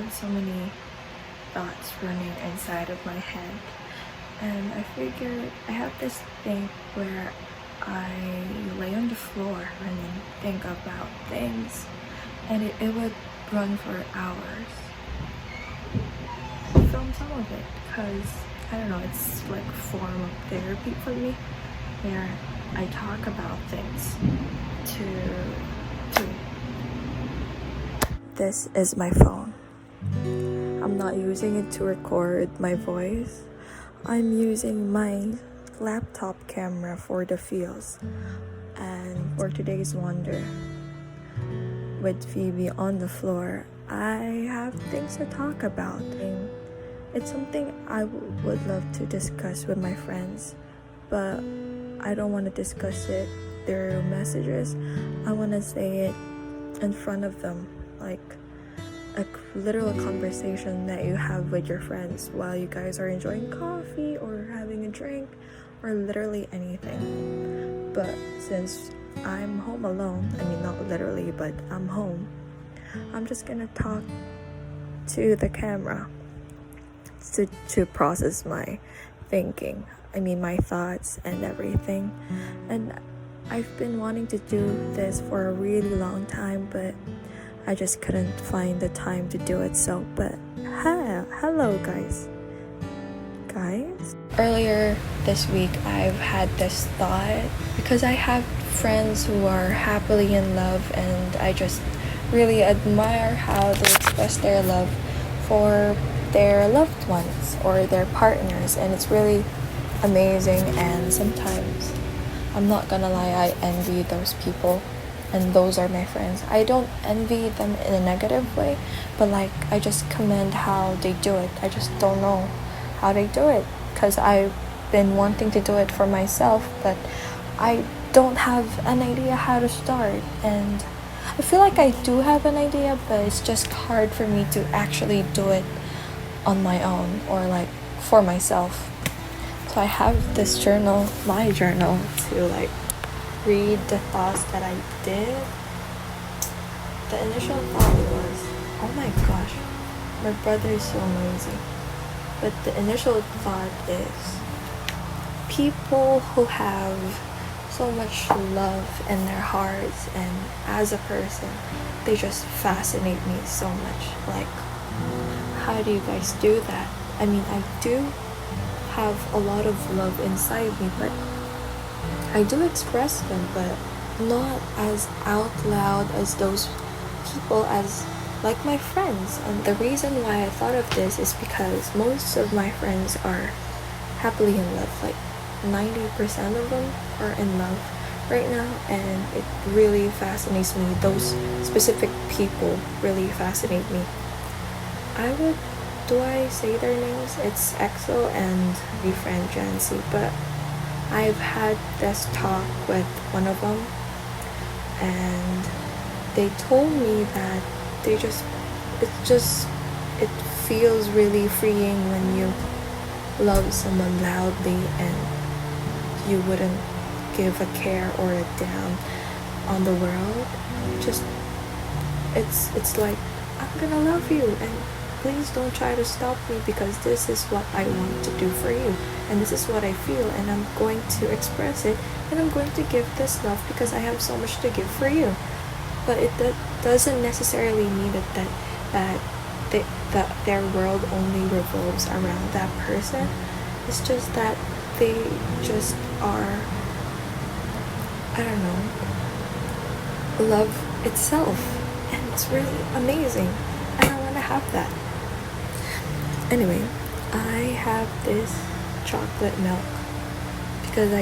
have so many thoughts running inside of my head, and I figured I have this thing where I lay on the floor and then think about things, and it would run for hours. I film some of it because I don't know, it's like a form of therapy for me, where I talk about things to This is my phone. I'm not using it to record my voice. I'm using my laptop camera for the feels. And for today's wonder, with Phoebe on the floor, I have things to talk about. It's something I would love to discuss with my friends, but I don't want to discuss it through messages. I want to say it in front of them, like a literal conversation that you have with your friends while you guys are enjoying coffee or having a drink or literally anything. But since I'm home alone, I mean, not literally, but I'm home, I'm just gonna talk to the camera to process my thinking, my thoughts and everything. And I've been wanting to do this for a really long time, but I just couldn't find the time to do it. But hello guys. Earlier this week, I've had this thought because I have friends who are happily in love, and I just really admire how they express their love for their loved ones or their partners, and it's really amazing. And sometimes, I'm not gonna lie, I envy those people, and those are my friends. I don't envy them in a negative way, but like, I just commend how they do it. I just don't know how they do it, because I've been wanting to do it for myself, but I don't have an idea how to start. And I feel like I do have an idea, but it's just hard for me to actually do it on my own or like for myself. So I have this journal, my journal, to like read the thoughts that I did. The initial thought was, oh my gosh, my brother is so noisy. But the initial thought is, people who have so much love in their hearts and as a person, they just fascinate me so much. Like, how do you guys do that? I mean, I do have a lot of love inside me, but I do express them, but not as out loud as those people, as like my friends. And the reason why I thought of this is because most of my friends are happily in love. Like 90% of them are in love right now, and it really fascinates me. Those specific people really fascinate me. Do I say their names? It's EXO and the friend Jancy, but I've had this talk with one of them, and they told me that it feels really freeing when you love someone loudly and you wouldn't give a care or a damn on the world. It's like, I'm gonna love you, and please don't try to stop me, because this is what I want to do for you, and this is what I feel, and I'm going to express it, and I'm going to give this love because I have so much to give for you. But that doesn't necessarily mean that their world only revolves around that person. It's just that they just are, I don't know, love itself, and it's really amazing, and I want to have that. Anyway, I have this chocolate milk because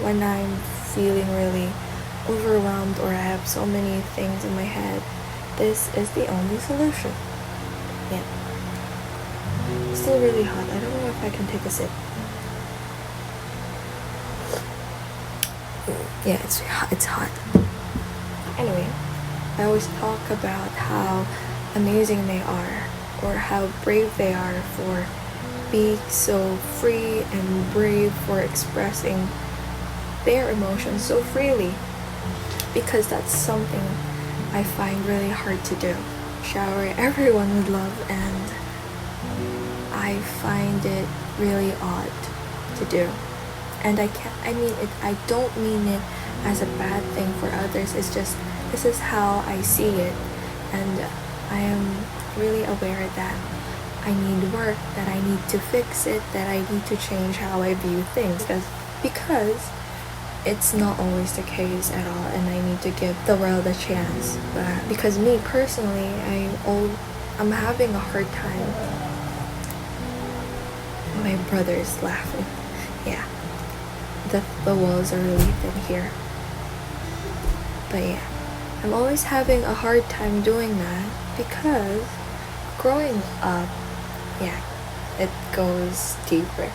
when I'm feeling really overwhelmed or I have so many things in my head, this is the only solution. Yeah. It's still really hot. I don't know if I can take a sip. Yeah, it's hot. Anyway, I always talk about how amazing they are, or how brave they are for being so free and brave for expressing their emotions so freely, because that's something I find really hard to do. shower everyone would love, and I find it really odd to do. And I don't mean it as a bad thing for others. It's just, this is how I see it. And I am really aware that I need work, that I need to fix it, that I need to change how I view things. Because it's not always the case at all, and I need to give the world a chance. But because me personally, I'm having a hard time. My brother's laughing. Yeah. The walls are really thin here. But yeah, I'm always having a hard time doing that because growing up, yeah, it goes deeper.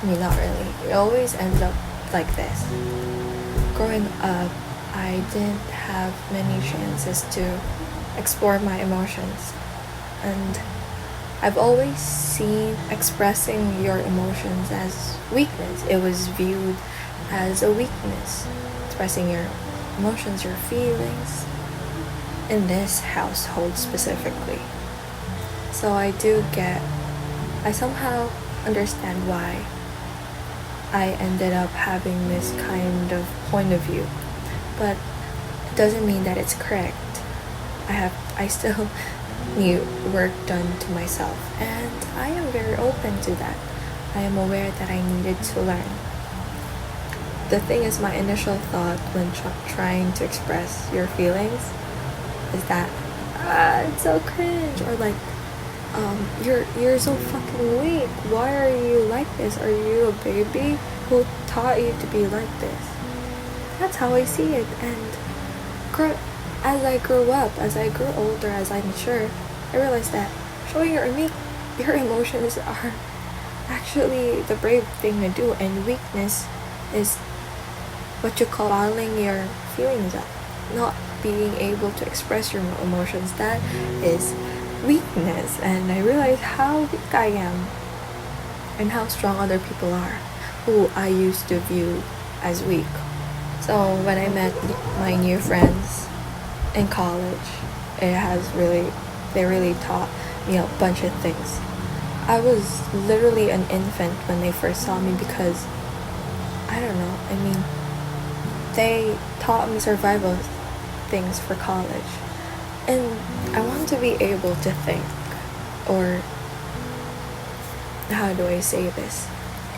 I mean, not really. It always ends up like this. Growing up, I didn't have many chances to explore my emotions. And I've always seen expressing your emotions as weakness. It was viewed as a weakness, expressing your emotions, your feelings, in this household specifically. So I somehow understand why I ended up having this kind of point of view. But it doesn't mean that it's correct. I still need work done to myself, and I am very open to that. I am aware that I needed to learn. The thing is, my initial thought when trying to express your feelings is that it's so cringe, or like you're so fucking weak. Why are you like this? Are you a baby? Who taught you to be like this? That's how I see it. And as I grew up, as I grew older, as I matured, I realized that showing your emotions are actually the brave thing to do, and weakness is what you call bottling your feelings up, not being able to express your emotions. That is weakness. And I realized how weak I am and how strong other people are who I used to view as weak. So when I met my new friends in college, they really taught me a bunch of things. I was literally an infant when they first saw me because, I don't know, they taught me survival things for college. And I want to be able to think, or how do I say this?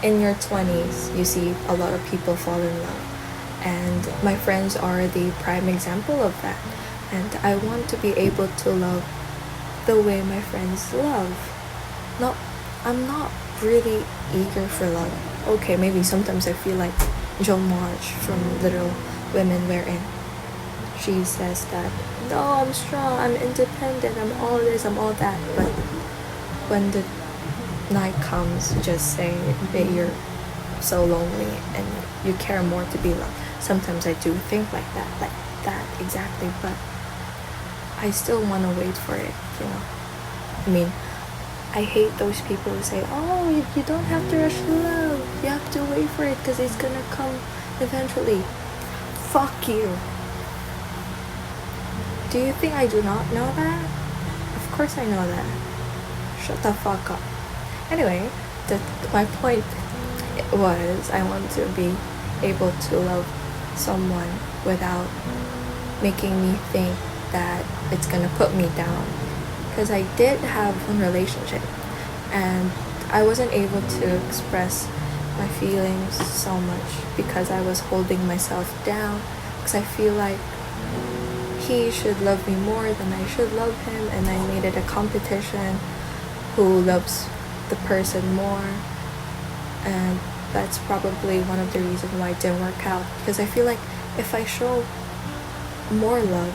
In your 20s, you see a lot of people fall in love. And my friends are the prime example of that. And I want to be able to love the way my friends love. I'm not really eager for love. Okay, maybe sometimes I feel like Jo March from Little Women, wherein she says that, no, I'm strong, I'm independent, I'm all this, I'm all that. But when the night comes, just say that you're so lonely and you care more to be loved. Sometimes I do think like that exactly, but I still want to wait for it, you know. I hate those people who say, oh, you don't have to rush love, you have to wait for it because it's gonna come eventually. Fuck you. Do you think I do not know that? Of course I know that. Shut the fuck up. Anyway, my point was, I want to be able to love someone without making me think that it's gonna put me down. Because I did have one relationship, and I wasn't able to express my feelings so much because I was holding myself down, because I feel like he should love me more than I should love him, and I made it a competition who loves the person more. And that's probably one of the reasons why it didn't work out, because I feel like if I show more love,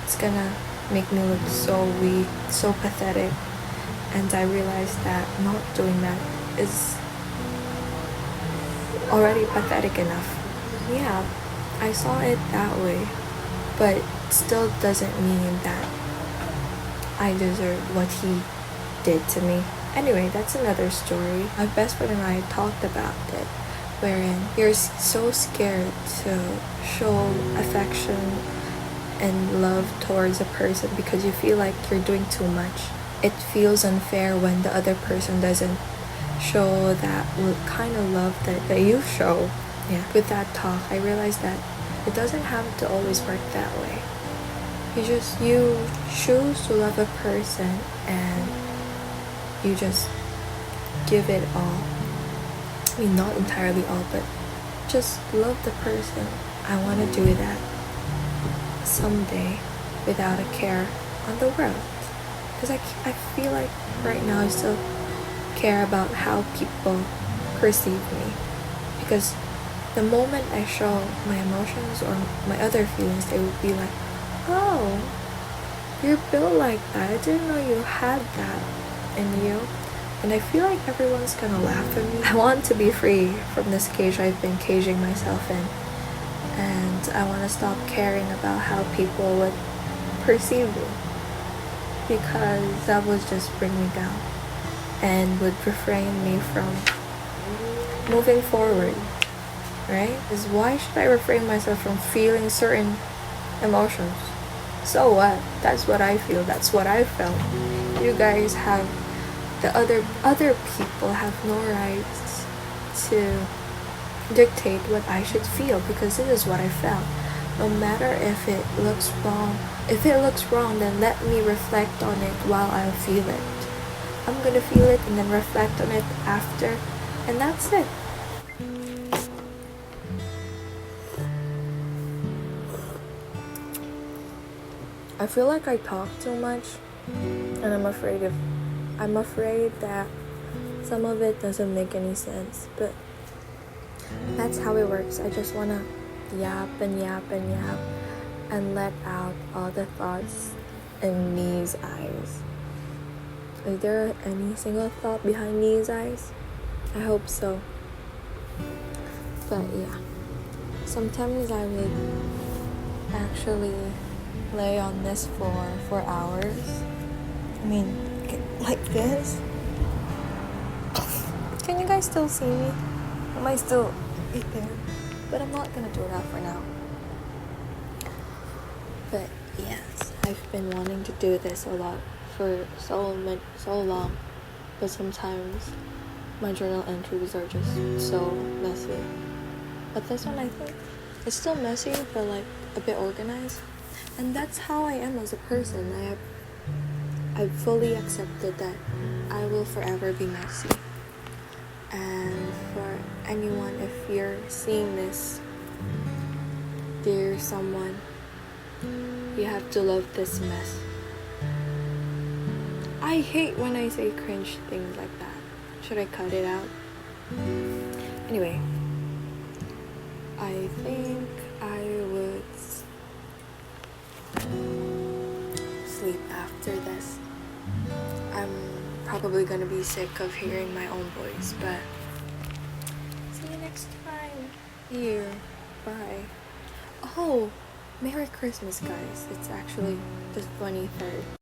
it's gonna make me look so weak, so pathetic. And I realized that not doing that is already pathetic enough. Yeah, I saw it that way, but it still doesn't mean that I deserve what he did to me. Anyway, that's another story. My best friend and I talked about it, wherein you're so scared to show affection and love towards a person because you feel like you're doing too much. It feels unfair when the other person doesn't show that kind of love that you show. Yeah. With that talk, I realized that it doesn't have to always work that way. You choose to love a person and you just give it all. I mean, not entirely all, but just love the person. I want to do that someday without a care on the world. Because I feel like right now I still care about how people perceive me. Because the moment I show my emotions or my other feelings, they would be like, oh, you're built like that. I didn't know you had that in you. And I feel like everyone's gonna laugh at me. I want to be free from this cage I've been caging myself in. And I want to stop caring about how people would perceive me. Because that would just bring me down. And would refrain me from moving forward. Right? Because why should I refrain myself from feeling certain emotions? So what? That's what I feel. That's what I felt. You guys have the other people have no rights to dictate what I should feel because this is what I felt. No matter if it looks wrong. If it looks wrong, then let me reflect on it while I feel it. I'm gonna feel it and then reflect on it after, and that's it. I feel like I talk too much, and I'm afraid that some of it doesn't make any sense, but that's how it works. I just wanna yap and yap and yap and let out all the thoughts in Nee's eyes. Is there any single thought behind Nee's eyes? I hope so. But yeah, sometimes I would actually lay on this floor for hours. I mean, like this. Can you guys still see me? Am I still right there? But I'm not gonna do that for now. But yes, I've been wanting to do this a lot for so long. But sometimes my journal entries are just so messy. But this one, I think it's still messy, but like a bit organized. And that's how I am as a person. I fully accepted that I will forever be messy. And for anyone, if you're seeing this, dear someone, you have to love this mess. I hate when I say cringe things like that. Should I cut it out? Anyway, I think I would sleep after this. I'm probably gonna be sick of hearing my own voice, but see you next time. Here, bye. Oh, Merry Christmas, guys. It's actually the 23rd.